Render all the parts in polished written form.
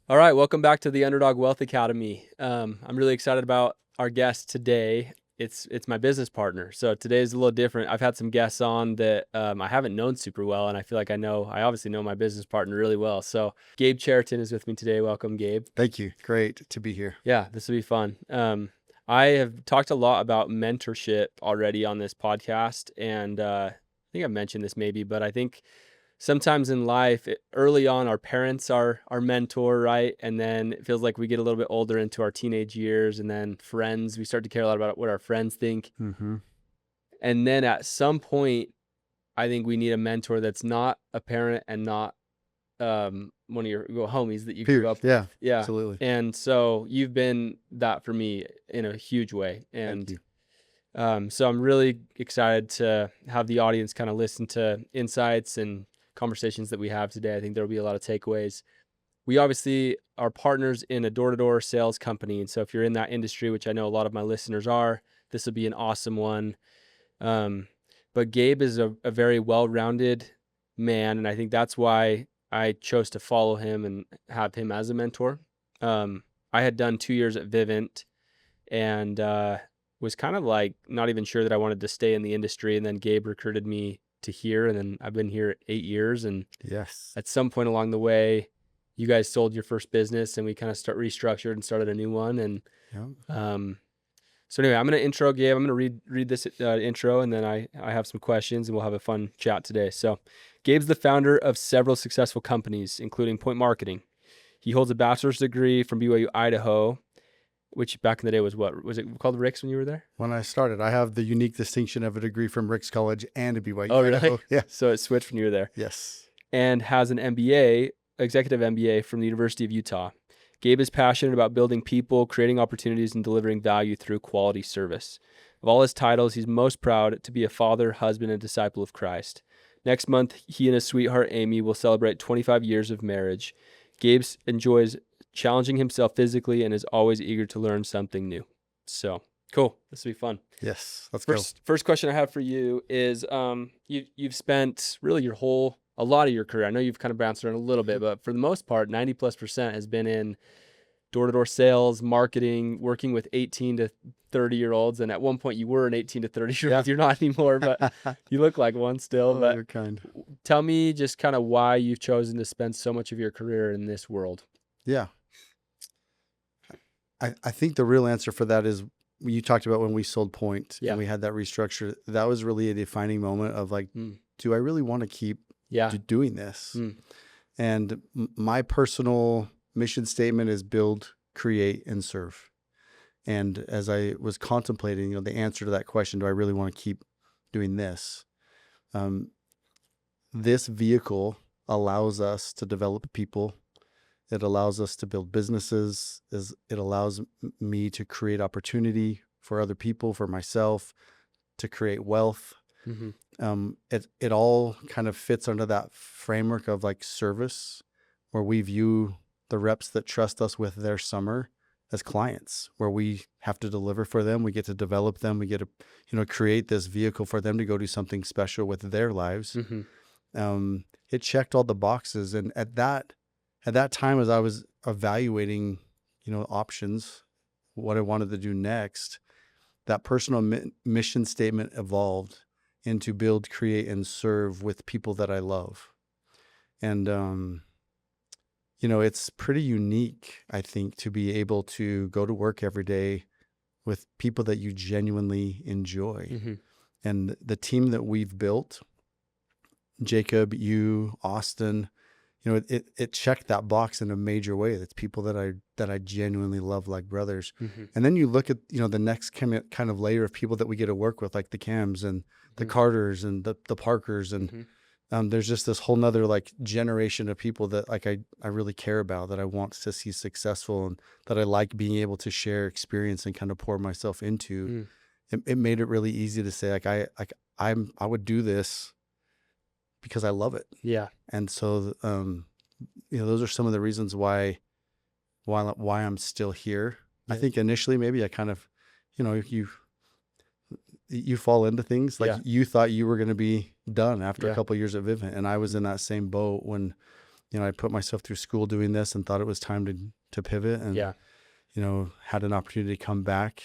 All right, welcome back to the Underdog Wealth Academy. I'm really excited about our guest today. It's my business partner. So today's a little different. I've had some guests on that I haven't known super well, and I feel like I obviously know my business partner really well. So Gabe Chairton is with me today. Welcome, Gabe. Thank you. Great to be here. Yeah, this will be fun. I have talked a lot about mentorship already on this podcast, and I think I've mentioned this maybe, but I think sometimes in life, early on, our parents are our mentor, right? And then it feels like we get a little bit older into our teenage years, and then friends, we start to care a lot about what our friends think. Mm-hmm. And then at some point, I think we need a mentor that's not a parent and not one of your homies that you grew up Yeah, with. Yeah. absolutely. And so you've been that for me in a huge way. Thank And you. so I'm really excited to have the audience kind of listen to insights and conversations that we have today. I think there'll be a lot of takeaways. We obviously are partners in a door-to-door sales company. And so if you're in that industry, which I know a lot of my listeners are, this will be an awesome one. But Gabe is a very well-rounded man. And I think that's why I chose to follow him and have him as a mentor. I had done 2 years at Vivint and was kind of like not even sure that I wanted to stay in the industry. And then Gabe recruited me to here, and then I've been here 8 years. And Yes. at some point along the way, you guys sold your first business, and we kind of restructured and started a new one. And Yeah. so anyway, I'm going to intro Gabe. I'm going to read this intro, and then I have some questions, and we'll have a fun chat today. So Gabe's the founder of several successful companies, including Point Marketing. He holds a bachelor's degree from BYU, Idaho, which back in the day was what? Was it called Rick's when you were there? When I started, I have the unique distinction of a degree from Rick's College and a BYU. Oh, really? Idaho. Yeah. So it switched when you were there. Yes. And has an MBA, executive MBA from the University of Utah. Gabe is passionate about building people, creating opportunities, and delivering value through quality service. Of all his titles, he's most proud to be a father, husband, and disciple of Christ. Next month, he and his sweetheart, Amy, will celebrate 25 years of marriage. Gabe enjoys challenging himself physically and is always eager to learn something new. So cool. This will be fun. Yes. Let's go. First question I have for you is you've spent really a lot of your career. I know you've kind of bounced around a little bit, but for the most part, 90+% has been in door-to-door sales, marketing, working with 18 to 30-year-olds. And at one point you were an 18 to 30-year-old. Yeah. You're not anymore, but you look like one still. Oh, but you're kind. tell me just kind of why you've chosen to spend so much of your career in this world. Yeah. I think the real answer for that is you talked about when we sold Point and we had that restructure. That was really a defining moment of like, do I really want to keep doing this? And my personal mission statement is build, create, and serve. And as I was contemplating, the answer to that question, do I really want to keep doing this? This vehicle allows us to develop people. It allows us to build businesses. It allows me to create opportunity for other people, for myself, to create wealth. It all kind of fits under that framework of like service, where we view the reps that trust us with their summer as clients, where we have to deliver for them. We get to develop them. We get to, create this vehicle for them to go do something special with their lives. It checked all the boxes. And at that time, as I was evaluating, options, what I wanted to do next, that personal mission statement evolved into build, create, and serve with people that I love. And, it's pretty unique, I think, to be able to go to work every day with people that you genuinely enjoy. And the team that we've built, Jacob, you, Austin, it checked that box in a major way. That's people that I genuinely love like brothers. And then you look at, the next kind of layer of people that we get to work with, like the Cams and the Carters and the Parkers. And there's just this whole nother like generation of people that like I really care about, that I want to see successful, and that I like being able to share experience and kind of pour myself into. It made it really easy to say I would do this because I love it. Yeah. And so, those are some of the reasons why I'm still here. Yeah. I think initially maybe I kind of, you fall into things like you thought you were going to be done after a couple of years at Vivint. And I was in that same boat when I put myself through school doing this and thought it was time to pivot, and Yeah. had an opportunity to come back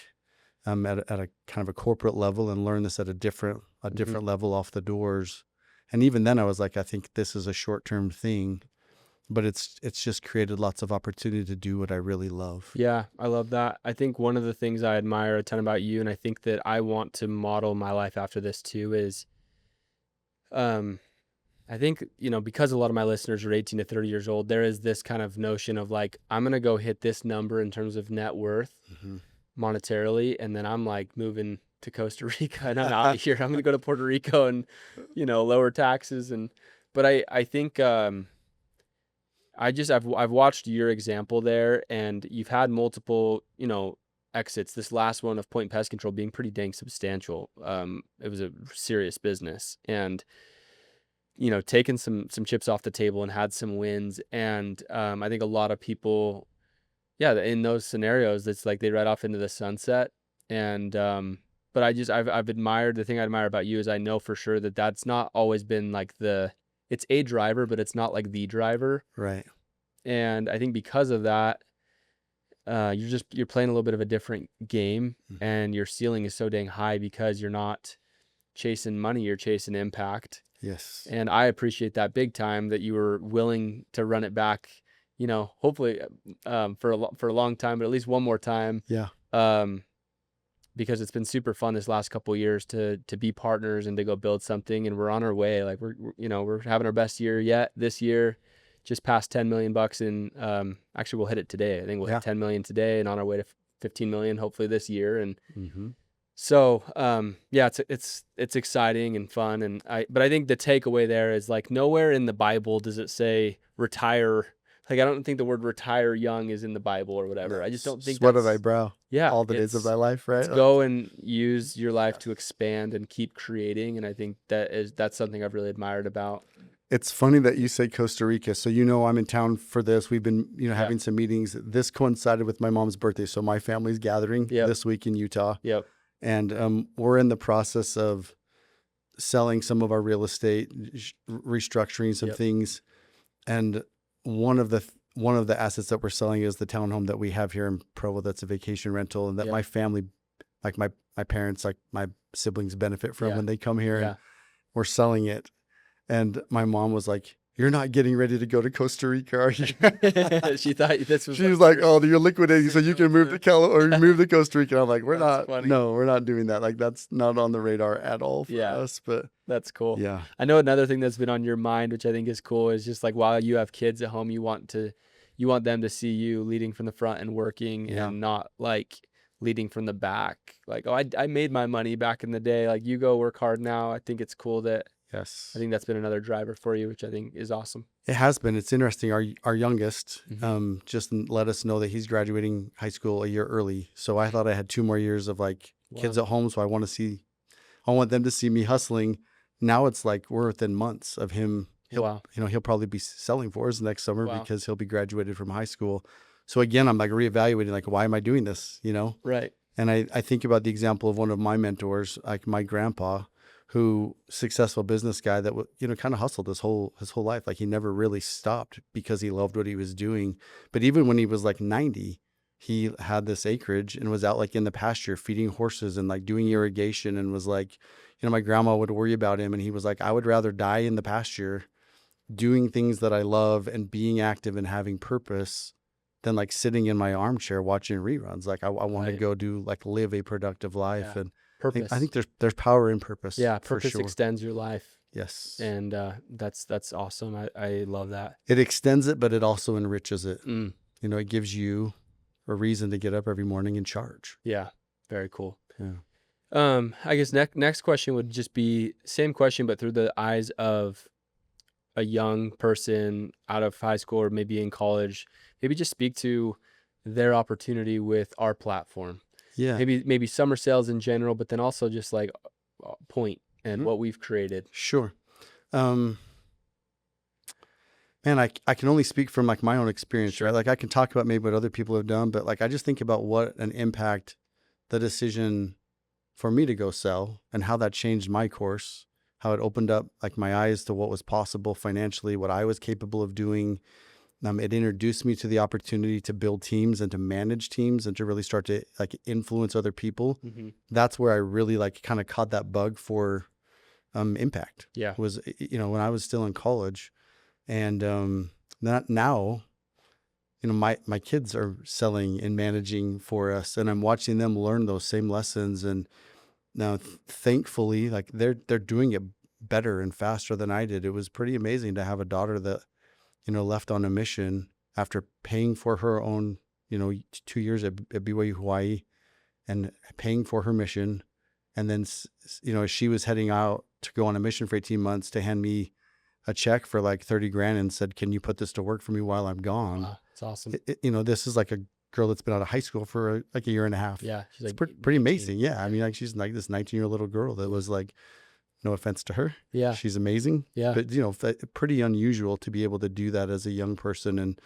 at a kind of a corporate level and learn this at a different level off the doors. And even then I was like, I think this is a short-term thing, but it's just created lots of opportunity to do what I really love. Yeah, I love that. I think one of the things I admire a ton about you, and I think that I want to model my life after this too, is I think, because a lot of my listeners are 18 to 30 years old, there is this kind of notion of like, I'm going to go hit this number in terms of net worth monetarily. And then I'm like moving to Costa Rica and I'm out here. I'm going to go to Puerto Rico and, lower taxes. But I think, I've watched your example there, and you've had multiple, exits. This last one of Point Pest Control being pretty dang substantial. It was a serious business, and taken some chips off the table and had some wins. And I think a lot of people, in those scenarios, it's like they ride off into the sunset. And but I've admired, the thing I admire about you is I know for sure that that's not always been like it's a driver, but it's not like the driver. Right. And I think because of that, you're playing a little bit of a different game, and your ceiling is so dang high because you're not chasing money, you're chasing impact. Yes. And I appreciate that big time, that you were willing to run it back, hopefully for a long time, but at least one more time. Yeah. Because it's been super fun this last couple of years to be partners and to go build something, and we're on our way. Like we're having our best year yet this year. Just passed 10 million bucks in, actually we'll hit it today. I think we'll hit 10 million today, and on our way to 15 million, hopefully this year. And so, it's exciting and fun. But I think the takeaway there is like, nowhere in the Bible does it say retire. Like, I don't think the word retire young is in the Bible or whatever. I just don't think sweat of thy brow. Yeah. All the days of thy life, right? Go and use your life to expand and keep creating. And I think that's something I've really admired about. It's funny that you say Costa Rica. So, I'm in town for this. We've been, having some meetings. This coincided with my mom's birthday. So my family's gathering this week in Utah. Yep. And we're in the process of selling some of our real estate, restructuring some things. And one of the assets that we're selling is the townhome that we have here in Provo. That's a vacation rental, and that my family, like my parents, like my siblings, benefit from when they come here. And we're selling it. And my mom was like, "You're not getting ready to go to Costa Rica, are you?" She thought this was. She was like, "Oh, you're liquidating so you can move to move to Costa Rica." And I'm like, "We're not. Funny. No, we're not doing that. Like, that's not on the radar at all for us." But that's cool. Yeah. I know another thing that's been on your mind, which I think is cool, is just like, while you have kids at home, you want them to see you leading from the front and working, and not like leading from the back. Like, oh, I made my money back in the day. Like, you go work hard now. I think it's cool that. Yes. I think that's been another driver for you, which I think is awesome. It has been. It's interesting. Our youngest just let us know that he's graduating high school a year early. So I thought I had 2 more years of like kids at home. So I want them to see me hustling. Now it's like we're within months of him. He'll probably be selling for us next summer because he'll be graduated from high school. So again, I'm like reevaluating, like, why am I doing this? Right. And I think about the example of one of my mentors, like my grandpa, who successful business guy that kind of hustled his whole life. Like, he never really stopped because he loved what he was doing. But even when he was like 90, he had this acreage and was out like in the pasture feeding horses and like doing irrigation, and was like, my grandma would worry about him, and he was like, I would rather die in the pasture doing things that I love and being active and having purpose than like sitting in my armchair watching reruns. Like, I want to go live a productive life. And purpose. I think there's power in purpose. Yeah, purpose for sure. extends your life. Yes. And that's awesome. I love that. It extends it, but it also enriches it. It gives you a reason to get up every morning and charge. Yeah, very cool. Yeah. I guess next question would just be same question, but through the eyes of a young person out of high school or maybe in college. Maybe just speak to their opportunity with our platform. Yeah. Maybe summer sales in general, but then also just like Point and what we've created. Sure. Man, I can only speak from like my own experience, right? Like, I can talk about maybe what other people have done, but like, I just think about what an impact the decision for me to go sell and how that changed my course, how it opened up like my eyes to what was possible financially, what I was capable of doing. It introduced me to the opportunity to build teams and to manage teams and to really start to like influence other people. Mm-hmm. That's where I really like kind of caught that bug for impact. Yeah. Was, when I was still in college, and that now, my kids are selling and managing for us, and I'm watching them learn those same lessons. And now, thankfully, like they're doing it better and faster than I did. It was pretty amazing to have a daughter that, left on a mission after paying for her own, 2 years at BYU Hawaii and paying for her mission. And then, as she was heading out to go on a mission for 18 months, to hand me a check for like 30 grand and said, "Can you put this to work for me while I'm gone?" Wow, that's awesome. This is like a girl that's been out of high school for like a year and a half. Yeah. She's It's like pretty 19. amazing. Yeah. I mean, like she's like this 19-year-old little girl that was like, no offense to her. Yeah. She's amazing. Yeah. But, pretty unusual to be able to do that as a young person. And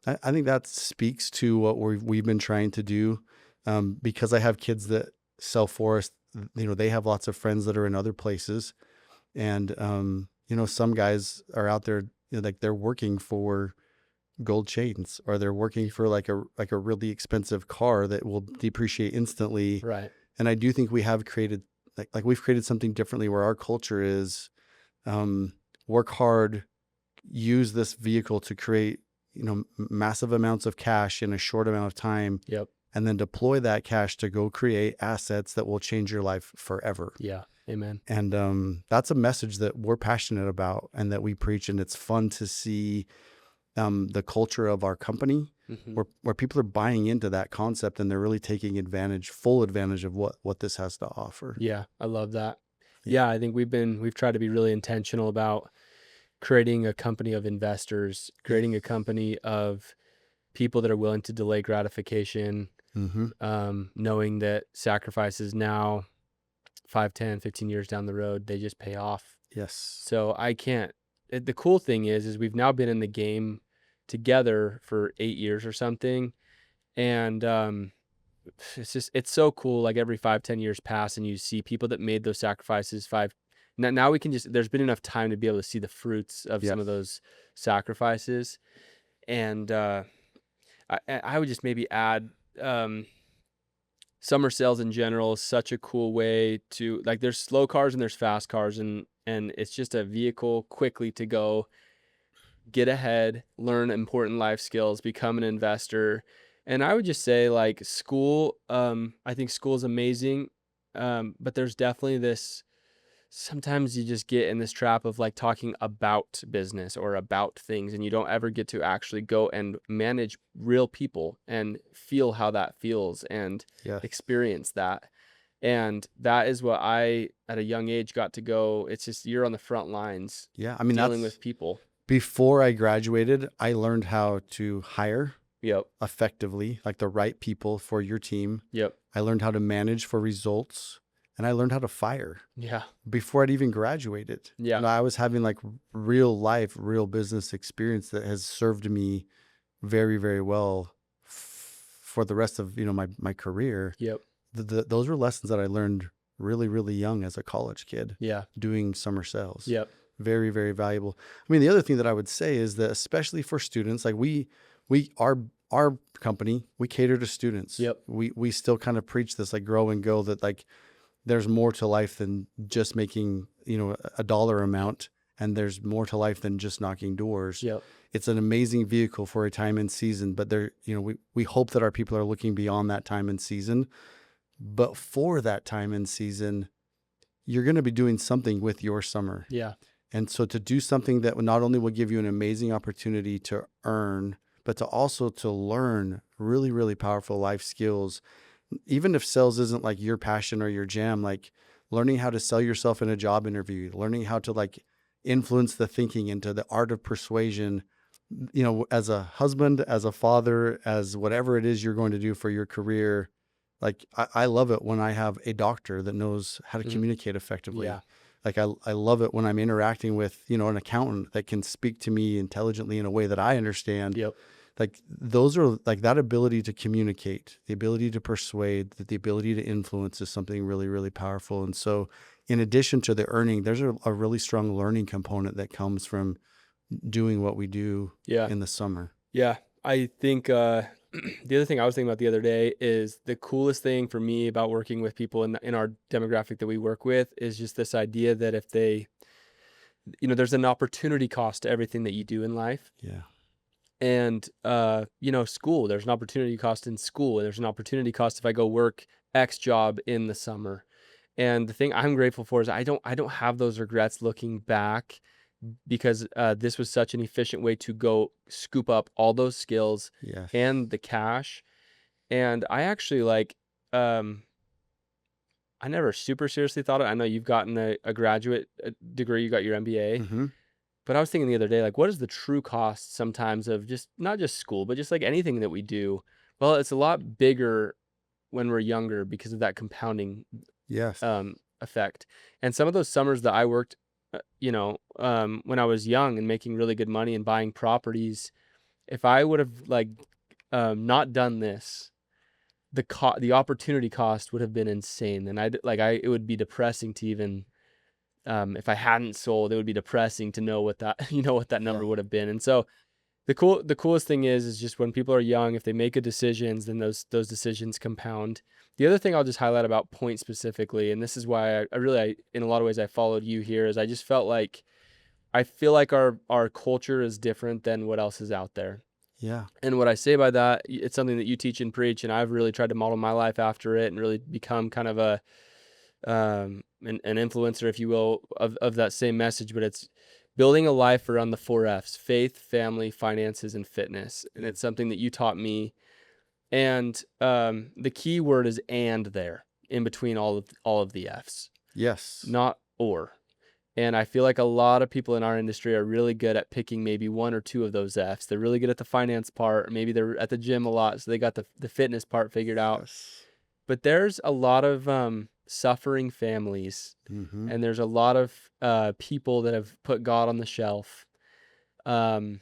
I think that speaks to what we've been trying to do. Because I have kids that sell for us, they have lots of friends that are in other places. And, some guys are out there, like they're working for gold chains, or they're working for like a really expensive car that will depreciate instantly. Right. And I do think we have created like we've created something differently where our culture is work hard, use this vehicle to create, massive amounts of cash in a short amount of time. Yep. And then deploy that cash to go create assets that will change your life forever. Yeah. Amen. And that's a message that we're passionate about and that we preach. And it's fun to see the culture of our company, Mm-hmm. where people are buying into that concept and they're really taking full advantage of what this has to offer. Yeah. I love that. Yeah. I think we've tried to be really intentional about creating a company of investors, creating a company of people that are willing to delay gratification, knowing that sacrifices now, 5, 10, 15 years down the road, they just pay off. Yes. So the cool thing is we've now been in the game together for 8 years or something. And it's so cool. Like every 5, 10 years pass and you see people that made those sacrifices. Now we can there's been enough time to be able to see the fruits of some of those sacrifices. And I would just maybe add, summer sales in general is such a cool way to, like, there's slow cars and there's fast cars, and it's just a vehicle quickly to go get ahead, learn important life skills, become an investor. And I would just say, like, school, I think school is amazing. But there's definitely sometimes you just get in this trap of like talking about business or about things, and you don't ever get to actually go and manage real people and feel how that feels and experience that. And that is what I, at a young age, got to go. It's just, you're on the front lines. Yeah. I mean, dealing with people. Before I graduated, I learned how to hire effectively, like the right people for your team. Yep. I learned how to manage for results, and I learned how to fire. Yeah. Before I'd even graduated. Yeah. I was having like real life, real business experience that has served me very, very well for the rest of, my career. Yep. Those were lessons that I learned really, really young as a college kid. Yeah. Doing summer sales. Yep. Very, very valuable. I mean, the other thing that I would say is that, especially for students, like our company, we cater to students. Yep. We still kind of preach this, like, grow and go, that like there's more to life than just making, a dollar amount, and there's more to life than just knocking doors. Yep. It's an amazing vehicle for a time and season, but we hope that our people are looking beyond that time and season. But for that time and season, you're going to be doing something with your summer. Yeah. And so to do something that not only will give you an amazing opportunity to earn, but to also to learn really, really powerful life skills. Even if sales isn't like your passion or your jam, like learning how to sell yourself in a job interview, learning how to like influence the thinking into the art of persuasion, as a husband, as a father, as whatever it is you're going to do for your career. Like I love it when I have a doctor that knows how to communicate effectively. Yeah. Like I love it when I'm interacting with, an accountant that can speak to me intelligently in a way that I understand. Yep. like those are like that ability to communicate, the ability to persuade, the ability to influence is something really, really powerful. And so in addition to the earning, there's a really strong learning component that comes from doing what we do Yeah. in the summer. Yeah. I think the other thing I was thinking about the other day is the coolest thing for me about working with people in our demographic that we work with is just this idea that if they, there's an opportunity cost to everything that you do in life. Yeah. And, school, there's an opportunity cost in school, and there's an opportunity cost if I go work X job in the summer. And the thing I'm grateful for is I don't have those regrets looking back because this was such an efficient way to go scoop up all those skills Yes. and the cash. And I actually I never super seriously thought it. I know you've gotten a graduate degree, you got your MBA. Mm-hmm. But I was thinking the other day, like, what is the true cost sometimes of just not just school, but just like anything that we do? Well, it's a lot bigger when we're younger because of that compounding Yes. effect. And some of those summers that I worked, when I was young and making really good money and buying properties, if I would have not done this, the opportunity cost would have been insane, and it would be depressing to even. If I hadn't sold, it would be depressing to know what that number Yeah. would have been. And so the coolest thing is just when people are young, if they make good decisions, then those decisions compound. The other thing I'll just highlight about Point specifically, and this is why I really, in a lot of ways, I followed you here, is I just felt like I feel like our culture is different than what else is out there. Yeah. And what I say by that, it's something that you teach and preach, and I've really tried to model my life after it and really become kind of an influencer, if you will, of that same message. But it's building a life around the 4 F's: faith, family, finances, and fitness. And it's something that you taught me. And the key word is "and" there in between all of the F's, Yes. not "or." And I feel like a lot of people in our industry are really good at picking maybe 1 or 2 of those F's. They're really good at the finance part, or maybe they're at the gym a lot, so they got the fitness part figured out. Yes. But there's a lot of suffering families, Mm-hmm. and there's a lot of people that have put God on the shelf. And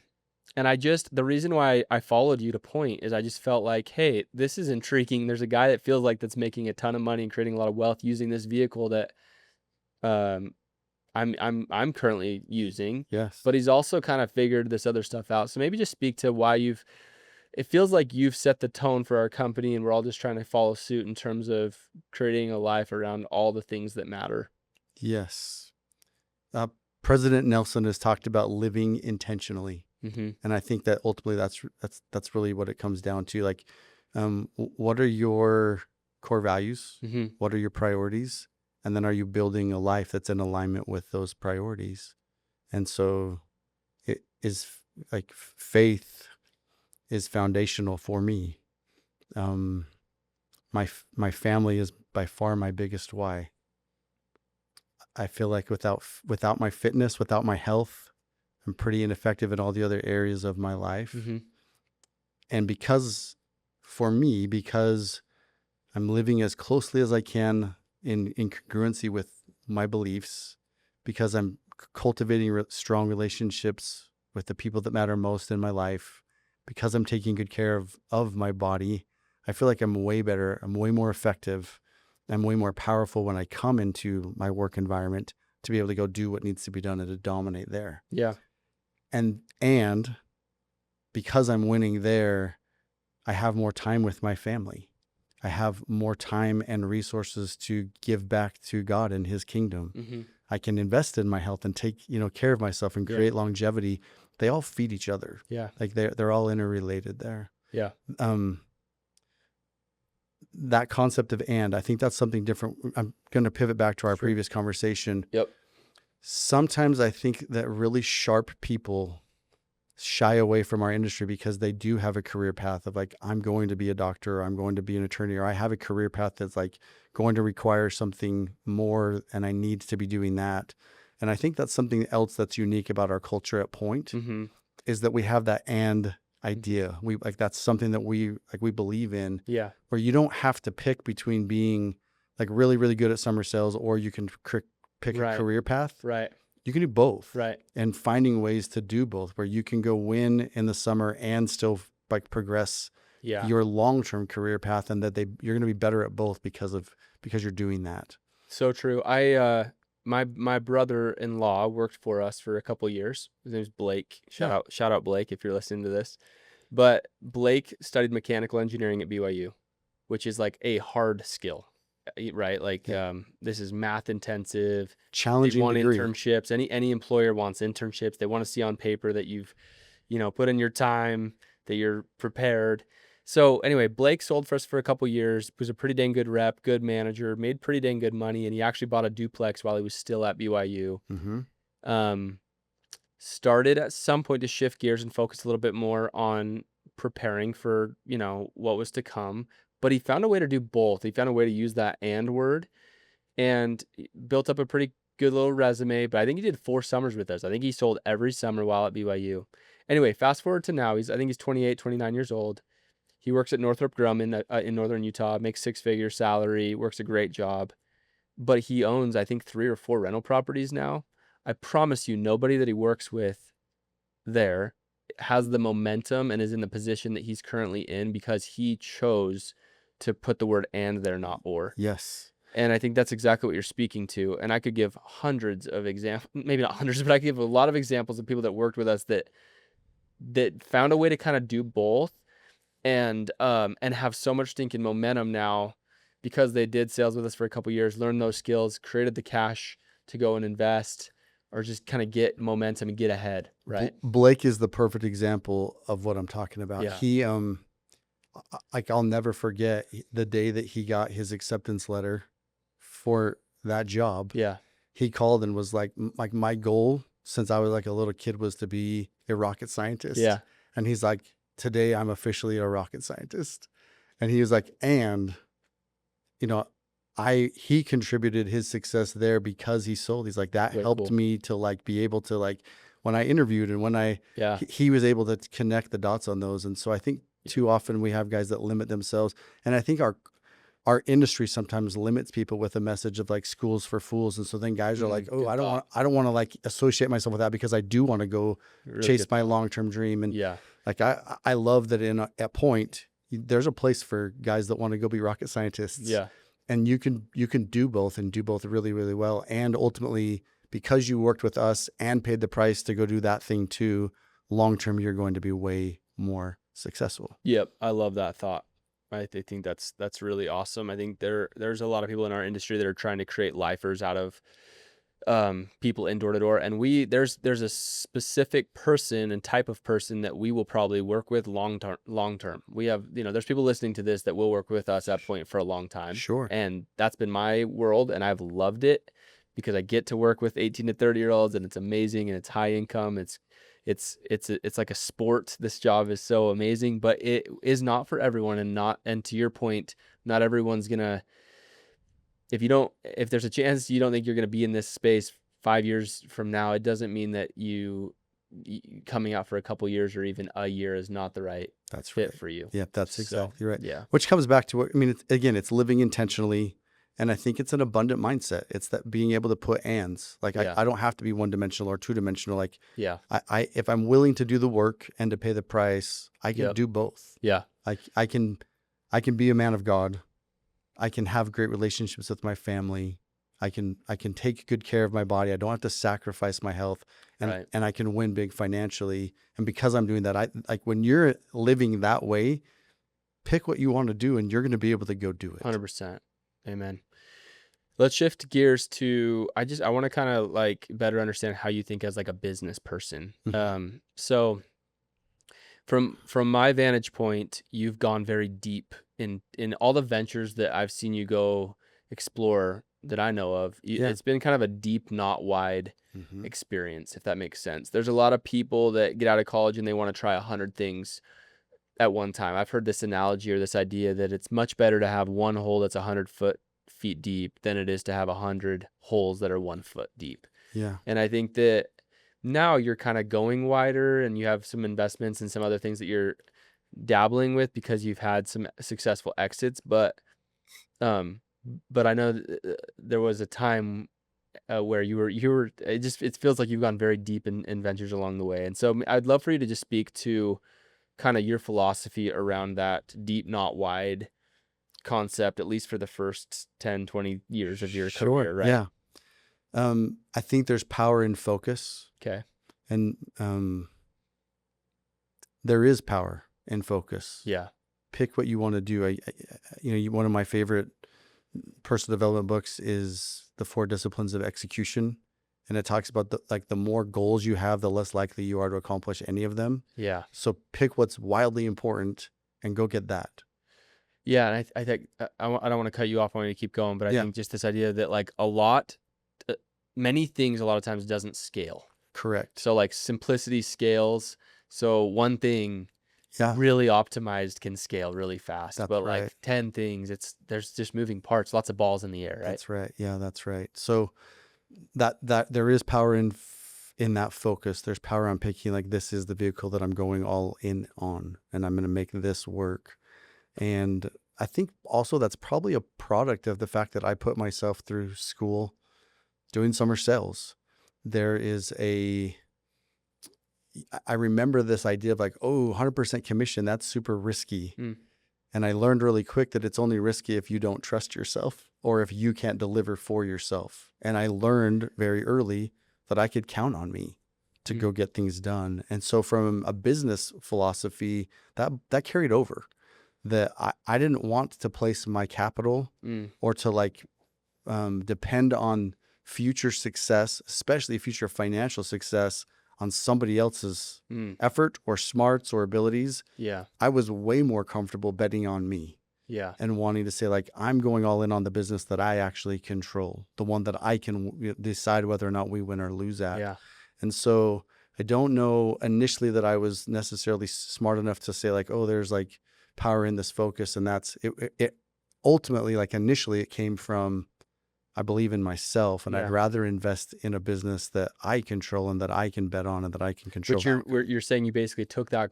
the reason why I followed you to Point is I just felt like, hey, this is intriguing. There's a guy that feels like that's making a ton of money and creating a lot of wealth using this vehicle that I'm currently using. Yes. But he's also kind of figured this other stuff out. So maybe just speak to why it feels like you've set the tone for our company, and we're all just trying to follow suit in terms of creating a life around all the things that matter. Yes. President Nelson has talked about living intentionally. Mm-hmm. And I think that ultimately that's really what it comes down to. Like, what are your core values? Mm-hmm. What are your priorities? And then are you building a life that's in alignment with those priorities? And so it is like faith is foundational for me. My family is by far my biggest why. I feel like without my fitness, without my health, I'm pretty ineffective in all the other areas of my life. Mm-hmm. And because I'm living as closely as I can in congruency with my beliefs, because I'm cultivating strong relationships with the people that matter most in my life, because I'm taking good care of my body, I feel like I'm way better. I'm way more effective. I'm way more powerful when I come into my work environment to be able to go do what needs to be done and to dominate there. Yeah. And because I'm winning there, I have more time with my family. I have more time and resources to give back to God and his kingdom. Mm-hmm. I can invest in my health and take, care of myself and create longevity. They all feed each other. Yeah. Like they're all interrelated there. Yeah. That concept of I think that's something different. I'm going to pivot back to our previous conversation. Yep. Sometimes I think that really sharp people shy away from our industry because they do have a career path of like, I'm going to be a doctor, or I'm going to be an attorney, or I have a career path that's like going to require something more and I need to be doing that. And I think that's something else that's unique about our culture at Point, Mm-hmm. is that we have that idea. We like, that's something that we believe in. Yeah. Where you don't have to pick between being like really, really good at summer sales, or you can pick a career path. Right. You can do both. Right. And finding ways to do both, where you can go win in the summer and still like progress Yeah. your long-term career path, and that you're going to be better at both because you're doing that. So true. My brother-in-law worked for us for a couple years. His name's Blake. Yeah. Shout out Blake if you're listening to this. But Blake studied mechanical engineering at BYU, which is like a hard skill, right? Like Yeah. this is math intensive. They Challenging want degree. internships. Any employer wants internships. They want to see on paper that you've, put in your time, that you're prepared. So anyway, Blake sold for us for a couple years, was a pretty dang good rep, good manager, made pretty dang good money, and he actually bought a duplex while he was still at BYU. Mm-hmm. Started at some point to shift gears and focus a little bit more on preparing for, what was to come, but he found a way to do both. He found a way to use that "and" word and built up a pretty good little resume, but I think he did 4 summers with us. I think he sold every summer while at BYU. Anyway, fast forward to now, I think he's 28, 29 years old. He works at Northrop Grumman in northern Utah, makes 6-figure salary, works a great job, but he owns, I think, 3 or 4 rental properties now. I promise you, nobody that he works with there has the momentum and is in the position that he's currently in because he chose to put the word "and" there, not "or." Yes. And I think that's exactly what you're speaking to. And I could give hundreds of examples, maybe not hundreds, but I could give a lot of examples of people that worked with us that found a way to kind of do both and have so much stinking momentum now because they did sales with us for a couple years, learned those skills, created the cash to go and invest or just kind of get momentum and get ahead, right? Blake is the perfect example of what I'm talking about. Yeah. He like I'll never forget the day that he got his acceptance letter for that job. Yeah. He called and was like my goal since I was like a little kid was to be a rocket scientist. Yeah. And he's like, today I'm officially a rocket scientist. And he was like, and he contributed his success there because he sold. He's like, that Very helped cool. me to like be able to like when I interviewed and when Yeah. he was able to connect the dots on those. And so I think too often we have guys that limit themselves. And I think our industry sometimes limits people with a message of like schools for fools. And so then guys are like, oh, good I don't thought. want to like associate myself with that because I do want to go Really chase good my thought. long-term dream. And Yeah. like, I love that at Point, there's a place for guys that want to go be rocket scientists. Yeah. And you can do both and do both really, really well. And ultimately, because you worked with us and paid the price to go do that thing too, long-term, you're going to be way more successful. Yep. I love that thought. I think that's really awesome. I think there's a lot of people in our industry that are trying to create lifers out of people in door to door, and there's a specific person and type of person that we will probably work with long term. We have, there's people listening to this that will work with us at Point for a long time. Sure. And that's been my world, and I've loved it because I get to work with 18 to 30-year-olds, and it's amazing, and it's high income. It's like a sport. This job is so amazing, but it is not for everyone, and to your point, not everyone's gonna. If there's a chance you don't think you're gonna be in this space 5 years from now, it doesn't mean that you coming out for a couple years or even a year is not the right fit for you. Yeah, that's exactly right. Yeah. Which comes back to what I mean. It's living intentionally. And I think it's an abundant mindset. It's that being able to put ands. Like Yeah. I don't have to be one-dimensional or two-dimensional. Like Yeah. I if I'm willing to do the work and to pay the price, I can Yep. do both. Yeah. I can be a man of God. I can have great relationships with my family. I can take good care of my body. I don't have to sacrifice my health, and Right. and I can win big financially. And because I'm doing that, I like when you're living that way, pick what you want to do, and you're going to be able to go do it. 100%. Amen. Let's shift gears to I want to kind of like better understand how you think as like a business person. Mhm. So from my vantage point, you've gone very deep in all the ventures that I've seen you go explore that I know of. Yeah. It's been kind of a deep, not wide Mhm. experience, if that makes sense. There's a lot of people that get out of college and they want to try 100 things at one time. I've heard this analogy or this idea that it's much better to have one hole that's 100 feet deep than it is to have 100 holes that are 1 foot deep. Yeah. And I think that now you're kind of going wider and you have some investments and some other things that you're dabbling with because you've had some successful exits. But I know there was a time where you were it feels like you've gone very deep in ventures along the way. And so I'd love for you to just speak to kind of your philosophy around that deep, not wide concept, at least for the first 10, 20 years of your career, right? Yeah. I think there's power in focus, Okay. and there is power in focus. Yeah. Pick what you want to do. One of my favorite personal development books is The 4 Disciplines of Execution. And it talks about the more goals you have, the less likely you are to accomplish any of them. Yeah. So pick what's wildly important and go get that. Yeah. And I think, I don't want to cut you off. I want you to keep going, but I think just this idea that like many things a lot of times doesn't scale. Correct. So like simplicity scales. So one thing really optimized can scale really fast. That's but right. like 10 things, there's just moving parts, lots of balls in the air, right? That's right. Yeah, that's right. So that there is power in that focus. There's power on picking, like, this is the vehicle that I'm going all in on, and I'm going to make this work. And I think also that's probably a product of the fact that I put myself through school doing summer sales. I remember this idea of like, 100% commission, that's super risky. And I learned really quick that it's only risky if you don't trust yourself or if you can't deliver for yourself. And I learned very early that I could count on me to go get things done. And so from a business philosophy, that carried over. That I didn't want to place my capital or to like depend on future success, especially future financial success, on somebody else's effort or smarts or abilities. Yeah. I was way more comfortable betting on me. Yeah. And wanting to say, like, I'm going all in on the business that I actually control, the one that I can decide whether or not we win or lose at. Yeah. And so I don't know initially that I was necessarily smart enough to say like, there's like power in this focus. And that's it. Ultimately, like initially it came from, I believe in myself, and I'd rather invest in a business that I control and that I can bet on and that I can control. But you're saying you basically took that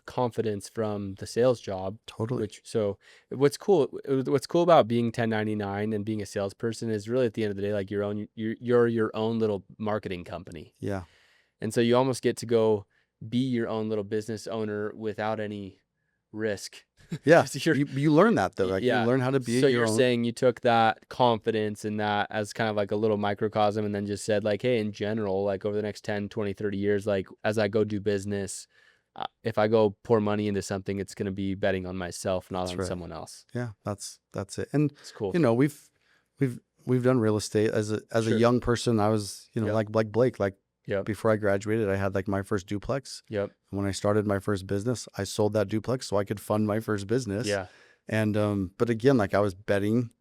confidence from the sales job. Totally. So what's cool about being 1099 and being a salesperson is really at the end of the day, like you're your own little marketing company. Yeah. And so you almost get to go be your own little business owner without any risk. Yeah. You learn that though. Like you learn how to be so your you're own. saying you took that confidence and that as kind of like a little microcosm and then just said like, hey, in general, like over the next 10, 20, 30 years, like as I go do business, if I go pour money into something, it's going to be betting on myself, not on someone else. Yeah, that's it. And it's cool. We've done real estate as a young person. I was, like Blake, like before I graduated, I had like my first duplex. Yep. And when I started my first business, I sold that duplex so I could fund my first business. Yeah. And, but again, like I was betting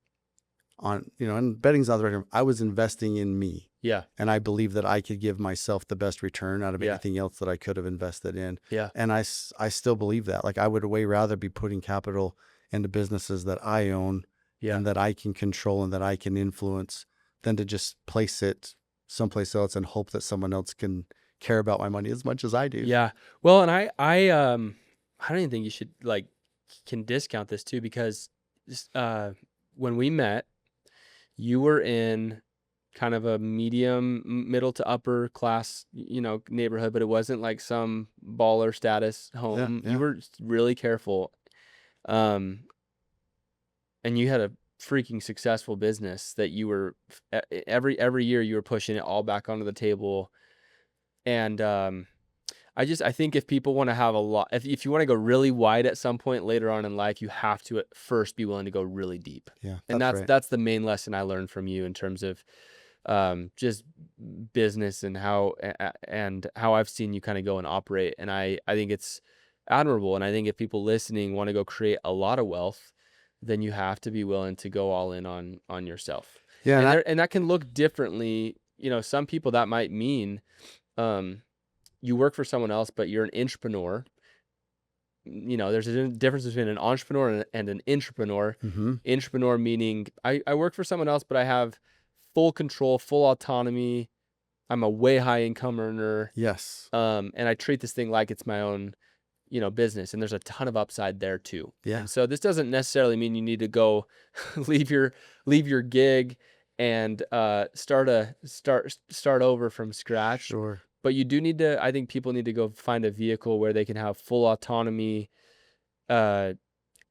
on, and betting's not the right term. I was investing in me. Yeah. And I believe that I could give myself the best return out of anything else that I could have invested in. Yeah. And I still believe that. Like I would way rather be putting capital into businesses that I own and that I can control and that I can influence than to just place it someplace else and hope that someone else can care about my money as much as I do. Yeah. Well, and I don't even think you should can discount this too, because when we met, you were in kind of a middle to upper class, neighborhood, but it wasn't like some baller status home. You were really careful. And you had a freaking successful business that you were every year you were pushing it all back onto the table. And I think if people want to have a lot, if you want to go really wide at some point later on in life, you have to at first be willing to go really deep. Yeah. And that's the main lesson I learned from you in terms of just business and how I've seen you kind of go and operate. And I think it's admirable. And I think if people listening want to go create a lot of wealth, then you have to be willing to go all in on yourself. Yeah. And that can look differently. Some people that might mean you work for someone else, but you're an entrepreneur. There's a difference between an entrepreneur and an intrapreneur. Mm-hmm. Intrapreneur meaning I work for someone else, but I have full control, full autonomy. I'm a way high income earner. Yes. And I treat this thing like it's my own, business. And there's a ton of upside there too. Yeah. And so this doesn't necessarily mean you need to go leave your gig and start over from scratch. Sure. But you do need to, I think people need to go find a vehicle where they can have full autonomy, uh,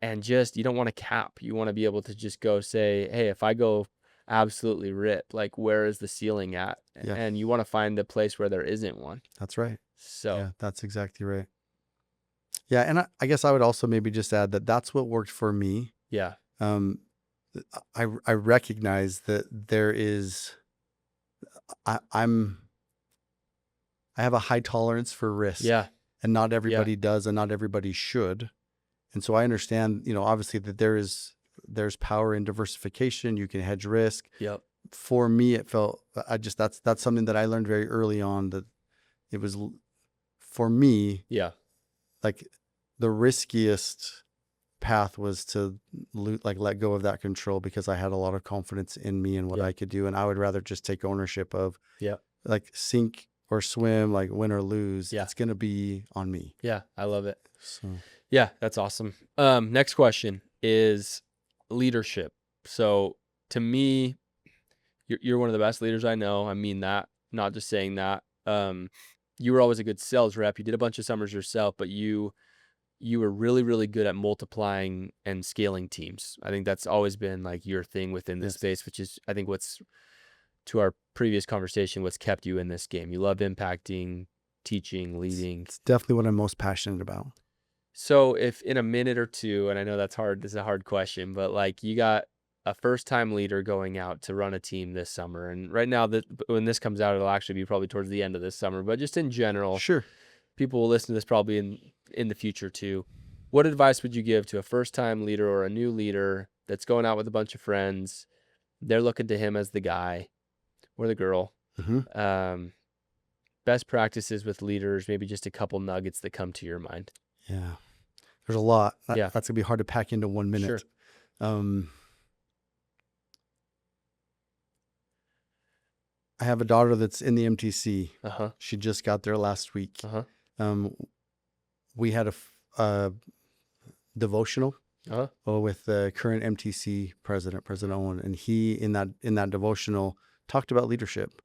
and just, you don't want to cap. You want to be able to just go say, hey, if I go absolutely rip, like, where is the ceiling at? Yeah, And you want to find the place where there isn't one. that's right. So, Yeah, that's exactly right. Yeah, and I guess I would also maybe just add that that's what worked for me. yeah. Um, I recognize that there is I, I'm I have a high tolerance for risk, Yeah. and not Yeah. everybody does, and not everybody should. And so I understand, obviously that there's power in diversification. You can hedge risk. Yep. For me, it felt that's something that I learned very early on, that it was for me, Yeah. like, the riskiest path was to let go of that control, because I had a lot of confidence in me and what Yeah. I could do, and I would rather just take ownership of, Yeah. like, sink or swim, like win or lose. Yeah. It's gonna be on me. Yeah. I love it. So Yeah, that's awesome. Next question is leadership. So to me, you're one of the best leaders I know. I mean that, not just saying that. You were always a good sales rep. You did a bunch of summers yourself, but you were really, really good at multiplying and scaling teams. I think that's always been like your thing within this yes, space, which is, I think, what's, to our previous conversation, what's kept you in this game. You love impacting, teaching, leading. it's definitely what I'm most passionate about. So if in a minute or two, and I know that's hard, this is a hard question, but like, you got a first-time leader going out to run a team this summer, and right now, that when this comes out, it'll actually be probably towards the end of this summer, but just in general, Sure. people will listen to this probably in the future too. What advice would you give to a first-time leader or a new leader that's going out with a bunch of friends? They're looking to him as the guy or the girl. Mm-hmm. Best practices with leaders, maybe just a couple nuggets that come to your mind. Yeah. There's a lot. Yeah. That's gonna be hard to pack into 1 minute. Sure. I have a daughter that's in the MTC. Uh-huh. She just got there last week. Uh-huh. We had a devotional Uh-huh. with the current MTC president, President Owen, and he in that devotional talked about leadership,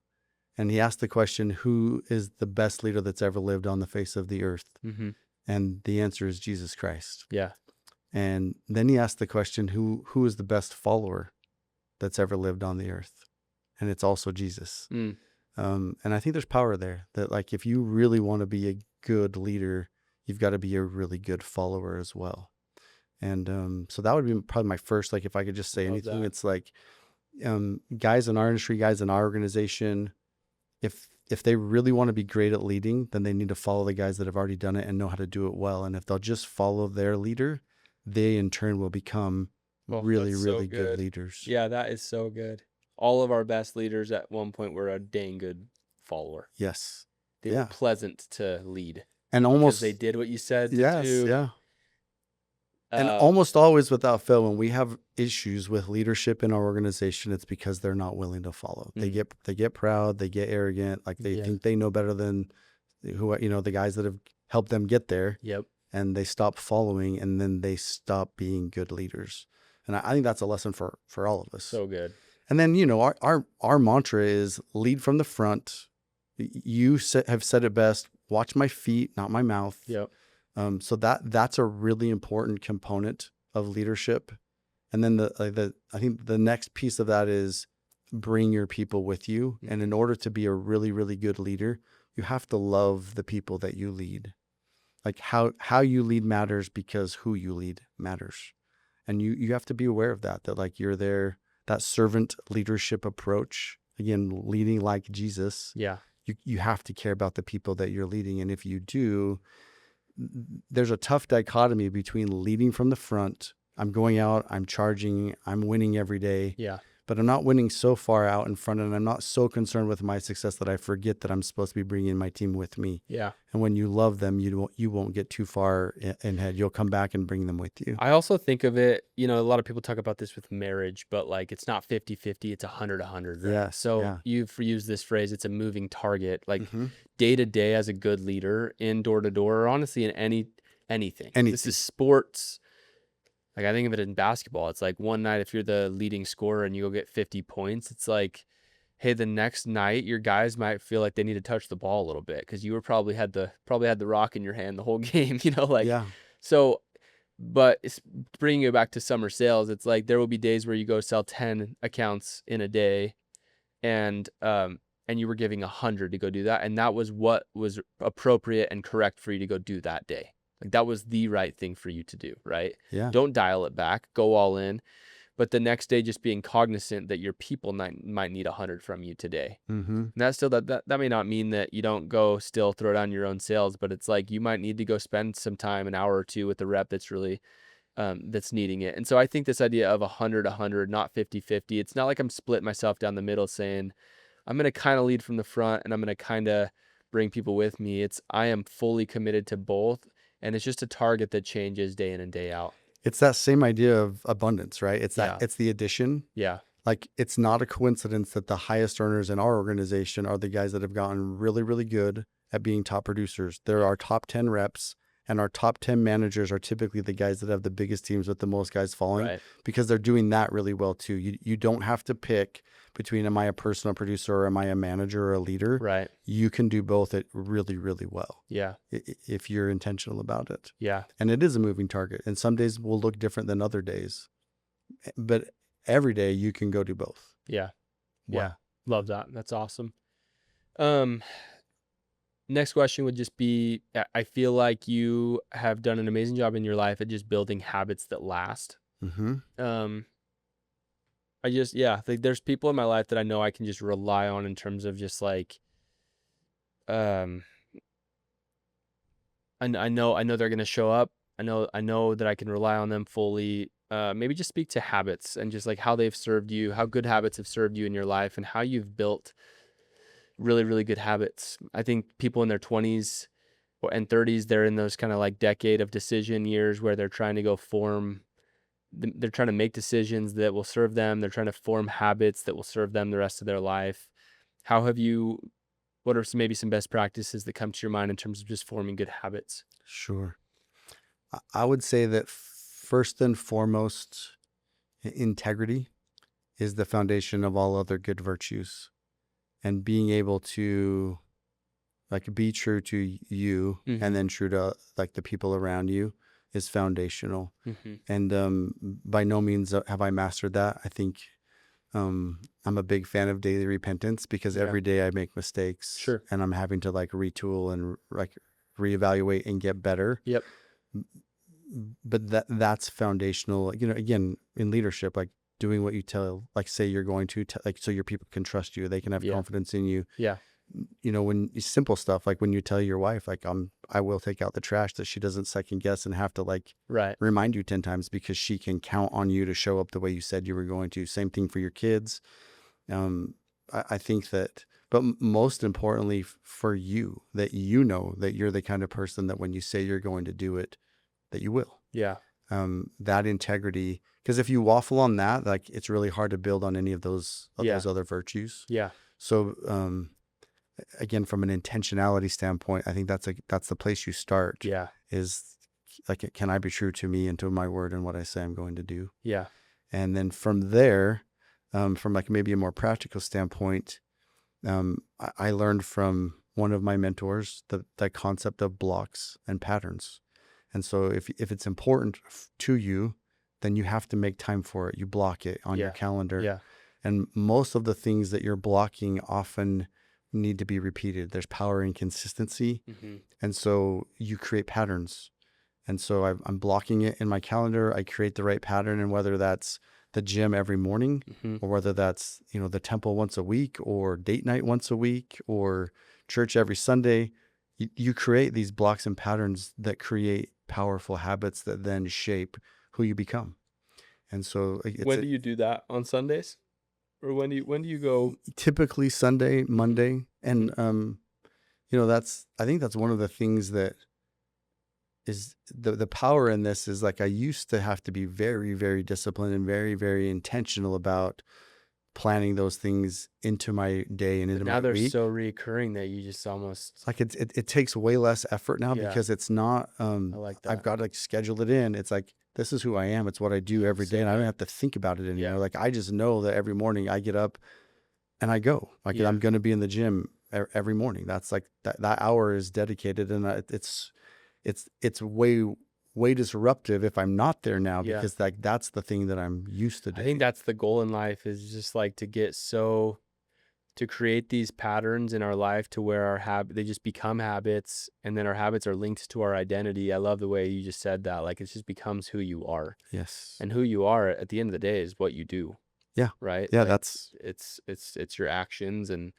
and he asked the question, "Who is the best leader that's ever lived on the face of the earth?" Mm-hmm. And the answer is Jesus Christ. Yeah. And then he asked the question, "Who is the best follower that's ever lived on the earth?" And it's also Jesus. Mm. And I think there's power there, that, like, if you really want to be a good leader, you've got to be a really good follower as well. And so that would be probably my first, like, if I could just say Love anything, that. it's like, guys in our industry, guys in our organization, if they really want to be great at leading, then they need to follow the guys that have already done it and know how to do it well. And if they'll just follow their leader, they in turn will become really, that's so really good good. leaders. Yeah, that is so good. All of our best leaders at one point were a dang good follower. Yes. They were pleasant to lead And because almost, they did what you said to yes, do. yeah. And almost always without fail, when we have issues with leadership in our organization, it's because they're not willing to follow. They get proud, they get arrogant, like they think they know better than the guys that have helped them get there. Yep. And they stop following, and then they stop being good leaders. And I think that's a lesson for all of us. So good. And then, our mantra is lead from the front. You have said it best. Watch my feet, not my mouth. Yep. So that's a really important component of leadership. And then I think the next piece of that is bring your people with you. And in order to be a really, really good leader, you have to love the people that you lead. Like, how you lead matters because who you lead matters. And you have to be aware of that like you're there, that servant leadership approach, again, leading like Jesus. Yeah. You have to care about the people that you're leading. And if you do, there's a tough dichotomy between leading from the front. I'm going out, I'm charging, I'm winning every day. Yeah. But I'm not winning so far out in front, and I'm not so concerned with my success that I forget that I'm supposed to be bringing my team with me. Yeah. And when you love them, you won't get too far ahead. You'll come back and bring them with you. I also think of it, a lot of people talk about this with marriage, but like, it's not 50-50, it's 100-100. Right? Yes, So yeah. you've used this phrase, it's a moving target, like day to day as a good leader, in door to door, or honestly in anything. This is sports. Like, I think of it in basketball. It's like one night, if you're the leading scorer and you go get 50 points, it's like hey, the next night your guys might feel like they need to touch the ball a little bit because you were probably had the rock in your hand the whole game, like Yeah. so. But it's bringing it back to summer sales. It's like there will be days where you go sell 10 accounts in a day, and you were giving 100 to go do that, and that was what was appropriate and correct for you to go do that day. Like that was the right thing for you to do, right? Yeah. Don't dial it back, go all in. But the next day, just being cognizant that your people might need 100 from you today. Mm-hmm. And that's still that may not mean that you don't go still throw down your own sales, but it's like you might need to go spend some time, an hour or two with the rep that's really that's needing it. And so I think this idea of 100, not 50-50, it's not like I'm splitting myself down the middle saying I'm going to kind of lead from the front and I'm going to kind of bring people with me. I am fully committed to both. And it's just a target that changes day in and day out. It's that same idea of abundance, right? It's Yeah. it's the addition. Yeah. Like it's not a coincidence that the highest earners in our organization are the guys that have gotten really, really good at being top producers. They're our top 10 reps, and our top 10 managers are typically the guys that have the biggest teams with the most guys following, Right. because they're doing that really well too. You don't have to pick between, am I a personal producer or am I a manager or a leader? Right. You can do both it really, really well Yeah. if you're intentional about it. Yeah. And it is a moving target. And some days will look different than other days. But every day you can go do both. Yeah. Wow. Yeah. Love that. That's awesome. Next question would just be, I feel like you have done an amazing job in your life at just building habits that last. Mm-hmm. Like there's people in my life that I know I can just rely on in terms of just like, I know they're going to show up. I know that I can rely on them fully. Maybe just speak to habits and just like how they've served you, how good habits have served you in your life, and how you've built really, really good habits. I think people in their 20s and 30s, they're in those kind of like decade of decision years where they're trying to make decisions that will serve them. They're trying to form habits that will serve them the rest of their life. What are maybe some best practices that come to your mind in terms of just forming good habits? Sure. I would say that first and foremost, integrity is the foundation of all other good virtues. And being able to like be true to you, Mhm. and then true to like the people around you is foundational. Mm-hmm. And by no means have I mastered that. I think I'm a big fan of daily repentance, because Yeah. every day I make mistakes. Sure. And I'm having to like retool and like reevaluate and get better. Yep. But that's foundational. Again, in leadership, like doing what you say you're going to, like, so your people can trust you, they can have Yeah. confidence in you. Yeah. When simple stuff, like when you tell your wife, like, I will take out the trash, that she doesn't second guess and have to like Right. remind you 10 times, because she can count on you to show up the way you said you were going to. Same thing for your kids. I think that, but most importantly for you, that that you're the kind of person that when you say you're going to do it, that you will. Yeah. That integrity, because if you waffle on that, like, it's really hard to build on any of those other virtues. Yeah. So again, from an intentionality standpoint, I think that's the place you start. Yeah. Is like, can I be true to me and to my word and what I say I'm going to do? Yeah. And then from there, from like maybe a more practical standpoint, I learned from one of my mentors the concept of blocks and patterns. And so if it's important to you, then you have to make time for it. You block it on your calendar. Yeah. And most of the things that you're blocking often need to be repeated. There's power in consistency. Mm-hmm. And so you create patterns. And so I'm blocking it in my calendar. I create the right pattern, and whether that's the gym every morning, Mm-hmm. or whether that's, the temple once a week, or date night once a week, or church every Sunday, you create these blocks and patterns that create powerful habits that then shape who you become. And so when do you do that? On Sundays? Or when do you go? Typically Sunday, Monday. And I think that's one of the things that is the power in this, is like, I used to have to be very, very disciplined and very, very intentional about planning those things into my day and into my week. Now they're so recurring that you just almost like, it takes way less effort now, Yeah. because it's not, I like that. I've got to like schedule it in. It's like, this is who I am. It's what I do every day. And I don't have to think about it anymore. Yeah. Like, I just know that every morning I get up, and I go. Like Yeah. I'm going to be in the gym every morning. That's like that hour is dedicated, and it's way disruptive if I'm not there now, Yeah. because like that's the thing that I'm used to I doing. think that's the goal in life, is just like to create these patterns in our life to where they just become habits, and then our habits are linked to our identity. I love the way you just said that. Like, it just becomes who you are, Yes. and who you are at the end of the day is what you do. Yeah. Right. Yeah. Like, That's it's your actions. And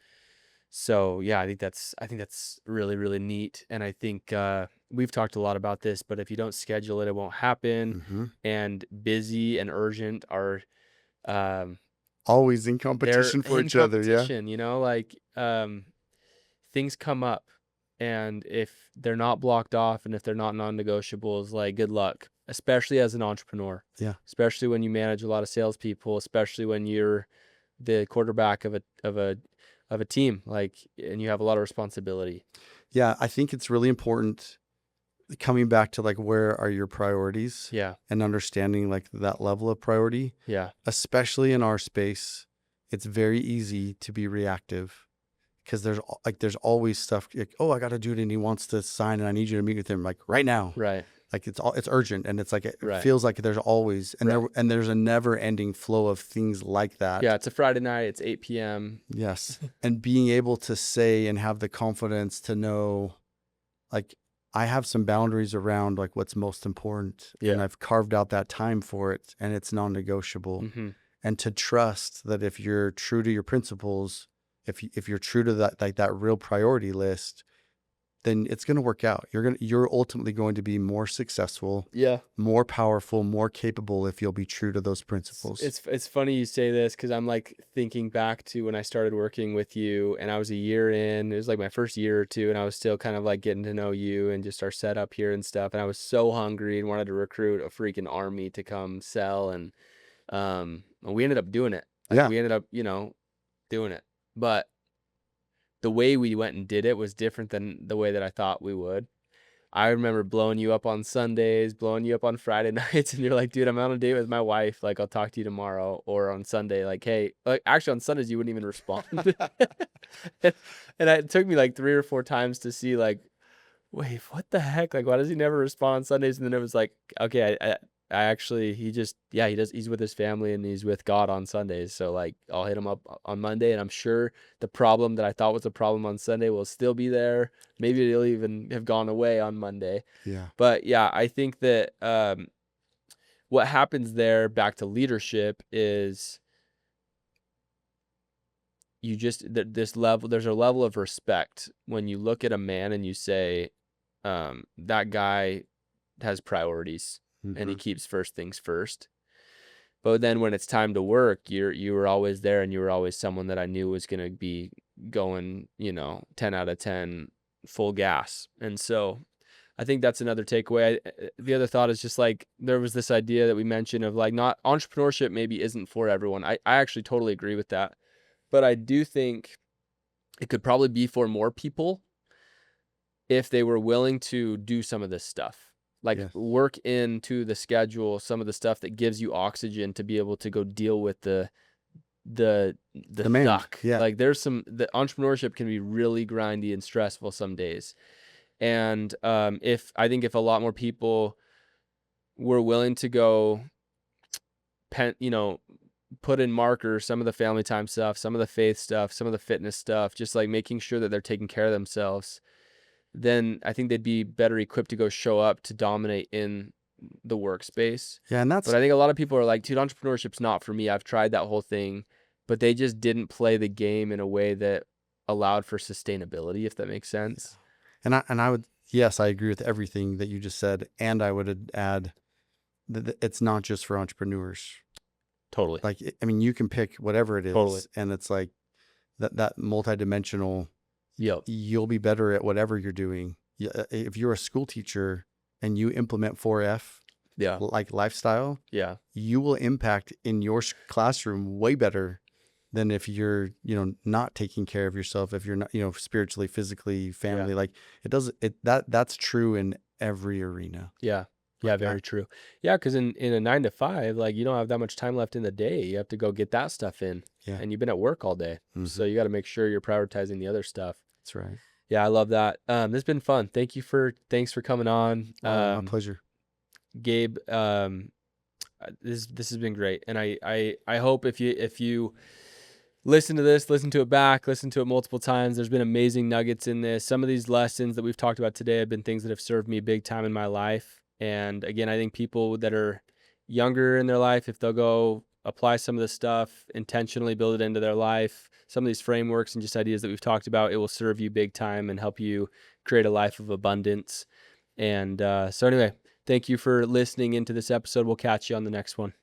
so, yeah, I think that's really, really neat. And I think, we've talked a lot about this, but if you don't schedule it, it won't happen. mhm. And busy and urgent are, um, Always in they're competition for in each other. Yeah. competition, like, things come up, and if they're not blocked off, and if they're not non-negotiables, like, good luck, especially as an entrepreneur, Yeah. especially when you manage a lot of salespeople, especially when you're the quarterback of a team, like, and you have a lot of responsibility. Yeah. I think it's really important coming back to like, where are your priorities, Yeah. and understanding like that level of priority, Yeah. especially in our space. It's very easy to be reactive, because there's always stuff like, oh, I got to do it, and he wants to sign, and I need you to meet with him like right now. Right. Like it's urgent, and it's like it Right. feels like there's always Right. there's a never ending flow of things like that. Yeah. It's a Friday night. It's 8 p.m. Yes. And being able to say and have the confidence to know, like, I have some boundaries around like what's most important, and Yeah. I've carved out that time for it, and it's non-negotiable. Mm-hmm. And to trust that if you're true to your principles, if you're true to that, like that real priority list, then it's going to work out. You're ultimately going to be more successful, Yeah. more powerful, more capable if you'll be true to those principles. It's funny you say this, because I'm like thinking back to when I started working with you, and I was a year in. It was like my first year or two, and I was still kind of like getting to know you and just our setup here and stuff. And I was so hungry and wanted to recruit a freaking army to come sell, and we ended up doing it. Like, Yeah. we ended up, doing it, but the way we went and did it was different than the way that I thought we would. I remember blowing you up on Sundays, blowing you up on Friday nights, and you're like, dude, I'm on a date with my wife. Like, I'll talk to you tomorrow. Or on Sunday, like, hey, like, actually on Sundays, you wouldn't even respond. and it took me like 3 or 4 times to see, like, wait, what the heck? Like, why does he never respond on Sundays? And then it was like, okay, I actually, he does, he's with his family and he's with God on Sundays. So, like, I'll hit him up on Monday, and I'm sure the problem that I thought was a problem on Sunday will still be there. Maybe it'll even have gone away on Monday. Yeah. But yeah, I think that, what happens there, back to leadership, is there's a level of respect when you look at a man and you say, that guy has priorities, and he keeps first things first. But then when it's time to work, you were always there, and you were always someone that I knew was going to be going, 10 out of 10 full gas. And so I think that's another takeaway. The other thought is just like, there was this idea that we mentioned of like, not entrepreneurship maybe isn't for everyone. I actually totally agree with that. But I do think it could probably be for more people if they were willing to do some of this stuff. Like, Yes. work into the schedule some of the stuff that gives you oxygen to be able to go deal with the Demand. suck. Yeah. Like, the entrepreneurship can be really grindy and stressful some days. And if a lot more people were willing to go put in markers, some of the family time stuff, some of the faith stuff, some of the fitness stuff, just like making sure that they're taking care of themselves, then I think they'd be better equipped to go show up to dominate in the workspace. Yeah. And But I think a lot of people are like, dude, entrepreneurship's not for me. I've tried that whole thing, but they just didn't play the game in a way that allowed for sustainability, if that makes sense. And I would, yes, I agree with everything that you just said. And I would add that it's not just for entrepreneurs. Totally. Like, I mean, you can pick whatever it is, Totally. and it's like that multidimensional. Yep. You'll be better at whatever you're doing. If you're a school teacher and you implement 4F, Yeah. like lifestyle, Yeah. you will impact in your classroom way better than if you're, not taking care of yourself, if you're not, spiritually, physically, family. Like, that's true in every arena. Yeah. Yeah, very true. Yeah, because in a 9 to 5, like, you don't have that much time left in the day. You have to go get that stuff in, Yeah. and you've been at work all day. So you gotta make sure you're prioritizing the other stuff. That's right. Yeah, I love that. This has been fun. Thanks for coming on. My pleasure. Gabe, this has been great. And I hope if you listen to it back, listen to it multiple times, there's been amazing nuggets in this. Some of these lessons that we've talked about today have been things that have served me big time in my life. And again, I think people that are younger in their life, if they'll go apply some of this stuff, intentionally build it into their life, some of these frameworks and just ideas that we've talked about, it will serve you big time and help you create a life of abundance. And so anyway, thank you for listening into this episode. We'll catch you on the next one.